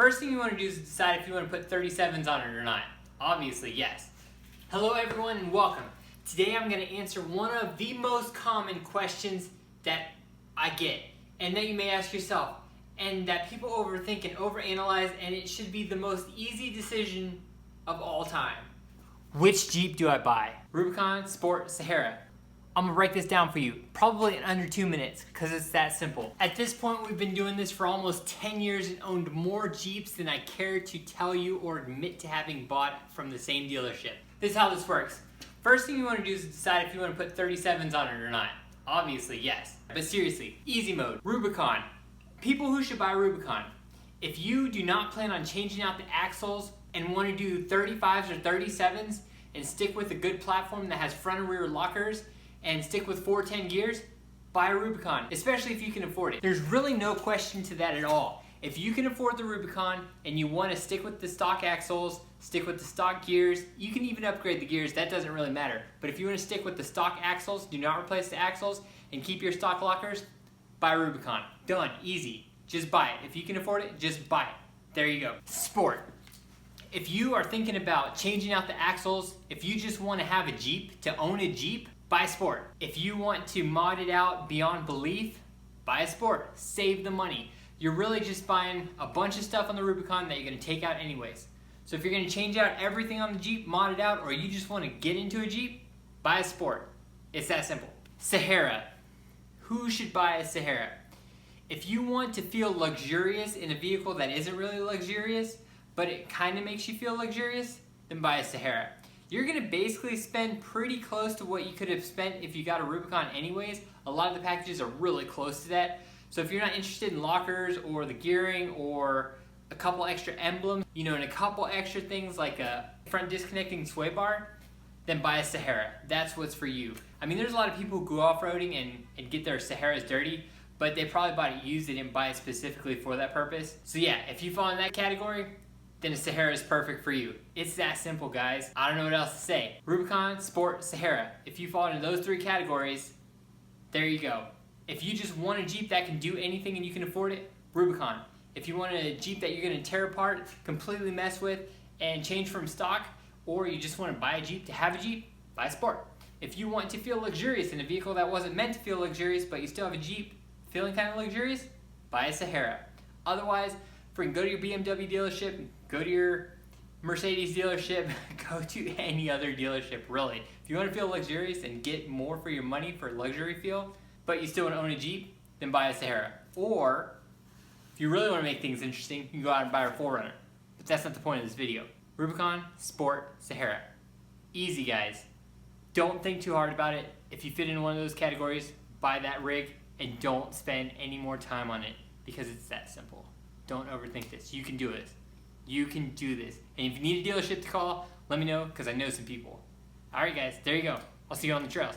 First thing you want to do is decide if you want to put 37s on it or not. Obviously, yes. Hello everyone and welcome. Today I'm going to answer one of the most common questions that I get and that you may ask yourself and that people overthink and overanalyze, and it should be the most easy decision of all time. Which Jeep do I buy? Rubicon, Sport, Sahara. I'm gonna break this down for you, probably in under 2 minutes, because it's that simple. At this point, we've been doing this for almost 10 years and owned more Jeeps than I care to tell you or admit to having bought from the same dealership. This is how this works. First thing you wanna do is decide if you wanna put 37s on it or not. Obviously, yes. But seriously, easy mode, Rubicon. People who should buy Rubicon. If you do not plan on changing out the axles and wanna do 35s or 37s and stick with a good platform that has front and rear lockers, and stick with 410 gears, buy a Rubicon, especially if you can afford it. There's really no question to that at all. If you can afford the Rubicon and you want to stick with the stock axles, stick with the stock gears, you can even upgrade the gears, that doesn't really matter. But if you want to stick with the stock axles, do not replace the axles, and keep your stock lockers, buy a Rubicon. Done, easy, just buy it. If you can afford it, just buy it. There you go. Sport. If you are thinking about changing out the axles, if you just want to have a Jeep, to own a Jeep, buy Sport. If you want to mod it out beyond belief, buy a Sport. Save the money. You're really just buying a bunch of stuff on the Rubicon that you're going to take out anyways. So if you're going to change out everything on the Jeep, mod it out, or you just want to get into a Jeep, buy a Sport. It's that simple. Sahara. Who should buy a Sahara? If you want to feel luxurious in a vehicle that isn't really luxurious, but it kind of makes you feel luxurious, then buy a Sahara. You're gonna basically spend pretty close to what you could have spent if you got a Rubicon anyways. A lot of the packages are really close to that. So if you're not interested in lockers or the gearing or a couple extra emblems, and a couple extra things like a front disconnecting sway bar, then buy a Sahara. That's what's for you. I mean, there's a lot of people who go off-roading and get their Saharas dirty, but they probably bought it used, they didn't buy it specifically for that purpose. So yeah, if you fall in that category, then a Sahara is perfect for you. It's that simple, guys. I don't know what else to say. Rubicon, Sport, Sahara. If you fall into those three categories, there you go. If you just want a Jeep that can do anything and you can afford it, Rubicon. If you want a Jeep that you're gonna tear apart, completely mess with, and change from stock, or you just wanna buy a Jeep to have a Jeep, buy a Sport. If you want to feel luxurious in a vehicle that wasn't meant to feel luxurious, but you still have a Jeep feeling kind of luxurious, buy a Sahara. Otherwise, go to your BMW dealership, go to your Mercedes dealership, go to any other dealership, really. If you want to feel luxurious and get more for your money for luxury feel, but you still want to own a Jeep, then buy a Sahara. Or, if you really want to make things interesting, you can go out and buy a 4Runner. But that's not the point of this video. Rubicon, Sport, Sahara. Easy, guys. Don't think too hard about it. If you fit in one of those categories, buy that rig and don't spend any more time on it because it's that simple. Don't overthink this. You can do it. You can do this. And if you need a dealership to call, let me know because I know some people. Alright guys, there you go. I'll see you on the trails.